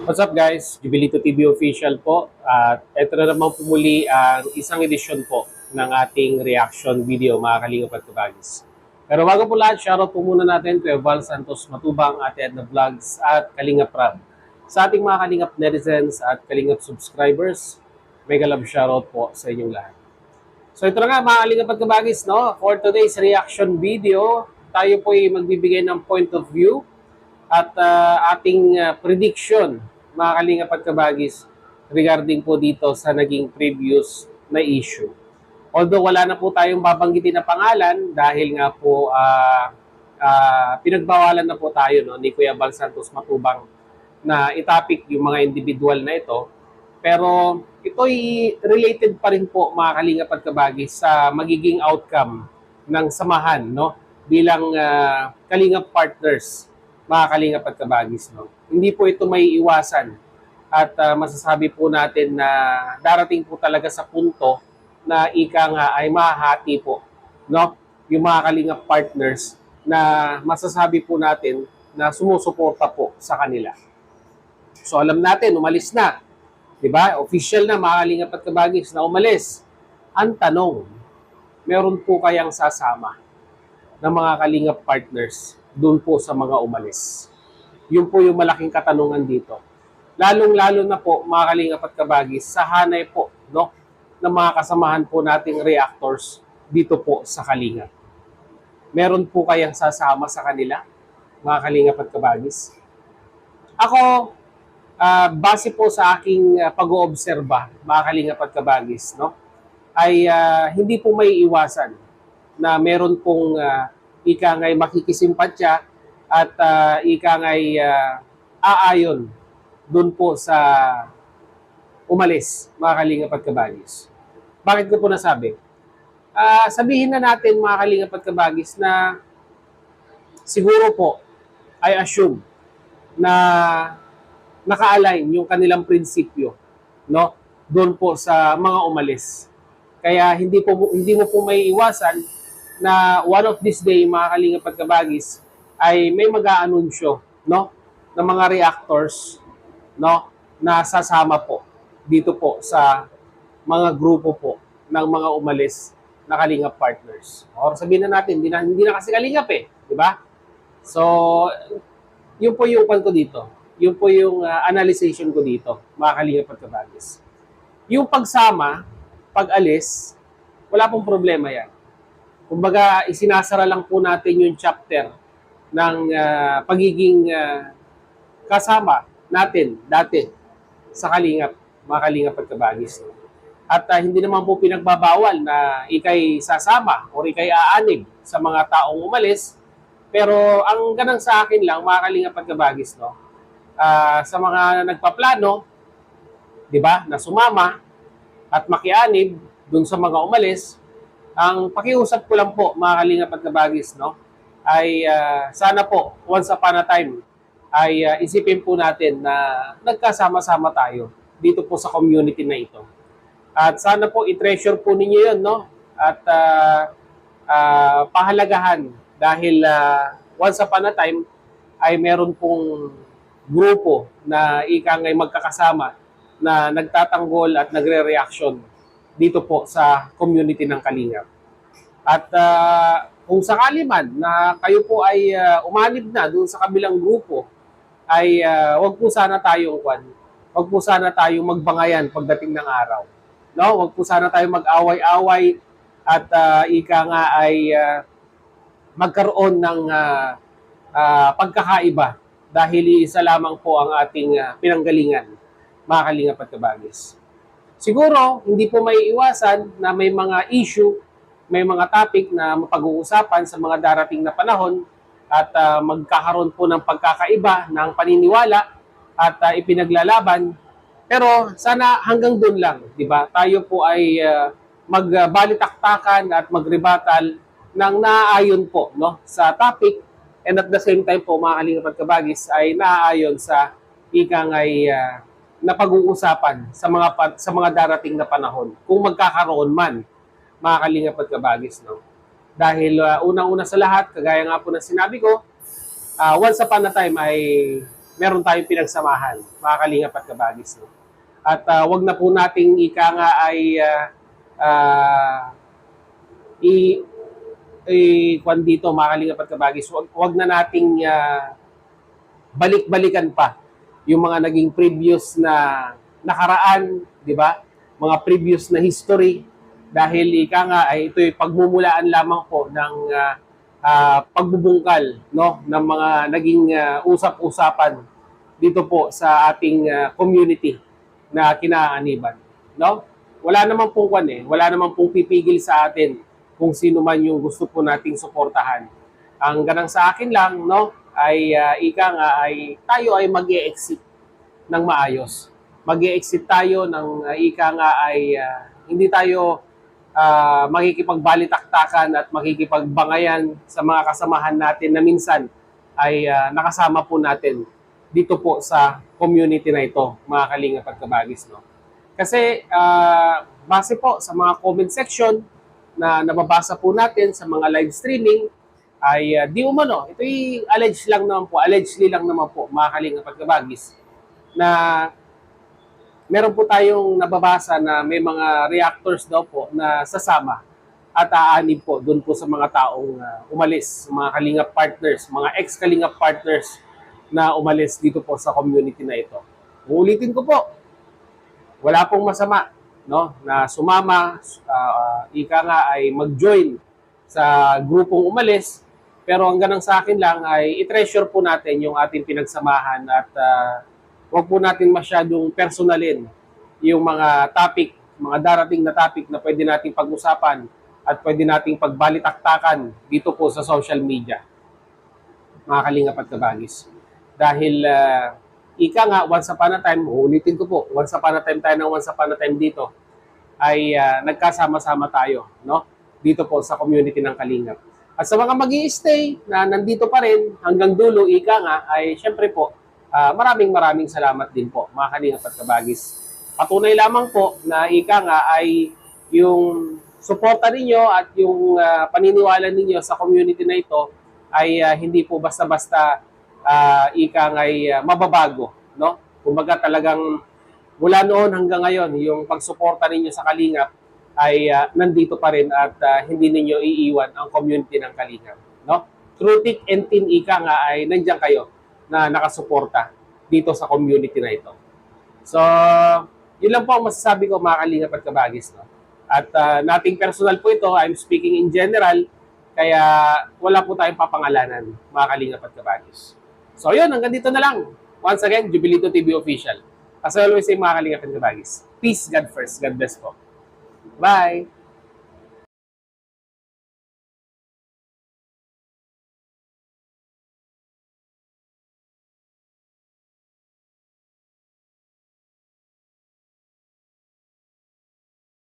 What's up guys? Jubilito TV official po at ito na naman po muli ang isang edisyon po ng ating reaction video mga kalingap at kabagis. Pero bago po lahat, shoutout po muna natin kay Val Santos Matubang, Ate Edna Vlogs at Kalingap Rab. Sa ating mga kalingap netizens at kalingap subscribers, mega love shoutout po sa inyong lahat. So ito na nga mga kalingap at kabagis, no? For today's reaction video, tayo po ay magbibigay ng point of view at ating prediction, mga kalingap at kabagis, regarding po dito sa naging previous na issue. Although wala na po tayong babanggitin na pangalan dahil nga po pinagbawalan na po tayo, no, ni Kuya Val Santos Matubang na itapik yung mga individual na ito. Pero ito'y related pa rin po mga kalingap at kabagis sa magiging outcome ng samahan, no, bilang kalingap partners, mga kalingap at kabagis, no? Hindi po ito may iwasan at masasabi po natin na darating po talaga sa punto na ika nga ay mahati po, no? Yung mga kalingap partners na masasabi po natin na sumusuporta po sa kanila. So alam natin, umalis na. 'Di ba? Official na mga kalingap at kabagis na umalis. Ang tanong, meron po kayang sasama ng mga kalingap partners doon po sa mga umalis? Yun po yung malaking katanungan dito. Lalong-lalo na po, mga kalingap at kabagis, sa hanay po, no, ng mga kasamahan po nating reactors dito po sa Kalingap. Meron po kayang sasama sa kanila, mga kalingap at kabagis? Ako, base po sa aking pag-oobserba, mga kalingap at kabagis, no, ay hindi po may iwasan na meron pong ika nga'y makikisimpatya at ika nga'y aayon doon po sa umalis, mga kalingap at kabagis. Bakit ko po nasabi? Sabihin na natin, mga kalingap at kabagis, na siguro po ay assume na naka-align yung kanilang prinsipyo, no, doon po sa mga umalis. Kaya hindi mo po may iwasan na one of this day, mga kalingap at kabagis, ay may mag-aanunsyo, no, ng mga reactors, no, na sasama po dito po sa mga grupo po ng mga umalis na kalingap partners. Or sabihin na natin, hindi na kasi kalingap eh, di ba? So, yun po yung kwan ko dito. Yun po yung analyzation ko dito, mga kalingap at kabagis. Yung pagsama, pag-alis, wala pong problema yan. Kumbaga, isinasara lang po natin yung chapter ng pagiging kasama natin dati sa Kalingap, mga kalingap at kabagis. At hindi naman po pinagbabawal na ikay sasama o ikay aanib sa mga taong umalis. Pero ang ganang sa akin lang, mga kalingap at kabagis, no, sa mga nagpaplano, di ba, na sumama at makianib dun sa mga umalis, ang pakiusap ko lang po, mga kalingap at kabagis, no, ay sana po, once upon a time, ay isipin po natin na nagkasama-sama tayo dito po sa community na ito. At sana po i-treasure po ninyo yun, no? At pahalagahan dahil once upon a time ay meron pong grupo na ika nga'y magkakasama na nagtatanggol at nagre-reaction dito po sa community ng Kalingap. At kung sakali man na kayo po ay umanib na doon sa kabilang grupo, ay wag po sana tayong magbangayan pagdating ng araw. No, wag po sana tayong mag-away-away at ika nga ay magkaroon ng pagkakaiba dahil isa lamang po ang ating pinanggalingan, mga kalingap at kabagis. Siguro, hindi po may iwasan na may mga issue, may mga topic na mapag-uusapan sa mga darating na panahon at magkakaroon po ng pagkakaiba ng paniniwala at ipinaglalaban. Pero sana hanggang doon lang, di ba? Tayo po ay magbalitaktakan at magrebatal ng naaayon po, no, sa topic, and at the same time po, mga kalingap at kabagis, ay naaayon sa ikang ay napag-uusapan sa mga darating na panahon, kung magkakaroon man, mga kalingap at kabagis, no? Dahil unang-una sa lahat, kagaya nga po na sinabi ko, once upon a time ay meron tayong pinagsamahan, mga kalingap at kabagis. No? At wag na po nating ika nga ay kwan dito, mga kalingap at kabagis. Wag na nating balik-balikan pa yung mga naging previous na nakaraan, di ba? Mga previous na history. Dahil ika nga ay ito'y pagmumulaan lamang po ng pagbubungkal, no, ng mga naging usap-usapan dito po sa ating community na kinaaniban, no? Wala namang pong wala namang pong pipigil sa atin kung sino man yung gusto po nating suportahan. Ang ganang sa akin lang, no, ay ika nga ay tayo ay mag-e-exit ng maayos. Mag-e-exit tayo ng ika nga ay hindi tayo makikipagbalitaktakan at makikipagbangayan sa mga kasamahan natin na minsan ay nakasama po natin dito po sa community na ito, mga kalingap at kabagis. No? Kasi base po sa mga comment section na nababasa po natin sa mga live streaming, ay di umano, ito'y allegedly lang naman po, mga kalingap at kabagis, na meron po tayong nababasa na may mga reactors daw po na sasama at aanib po doon po sa mga taong umalis, mga kalingap partners, mga ex-kalingap partners na umalis dito po sa community na ito. Uulitin ko po, wala pong masama, no, na sumama, ika nga ay mag-join sa grupong umalis, pero ang ganang sa akin lang ay i-treasure po natin yung ating pinagsamahan at huwag po natin masyadong personalin yung mga topic, mga darating na topic na pwede nating pag-usapan at pwede nating pagbalitaktakan dito po sa social media, mga kalingap at kabagis. Dahil ika nga, once upon a time, ulitin ko po, once upon a time tayo ng once upon a time dito, ay nagkasama-sama tayo, no? Dito po sa community ng Kalingap. At sa mga mag-i-stay na nandito pa rin hanggang dulo, ika nga, ay syempre po, maraming salamat din po, mga kalingap at kabagis. Patunay lamang po na ika nga ay yung suporta ninyo at yung paniniwala ninyo sa community na ito ay hindi po basta-basta ika nga ay mababago, no? Kumbaga talagang mula noon hanggang ngayon, yung pagsuporta ninyo sa Kalingap ay nandito pa rin at hindi ninyo iiwan ang community ng Kalingap, no? Through thick and thin, ika nga ay nandiyan kayo na nakasuporta dito sa community na ito. So, yun lang po ang masasabi ko, mga kalingap at kabagis. No? At nating personal po ito, I'm speaking in general, kaya wala po tayong papangalanan, mga kalingap at kabagis. So, yun, hanggang dito na lang. Once again, Jubilito TV Official. As I always say, mga kalingap at kabagis, peace, God first. God bless po. Bye!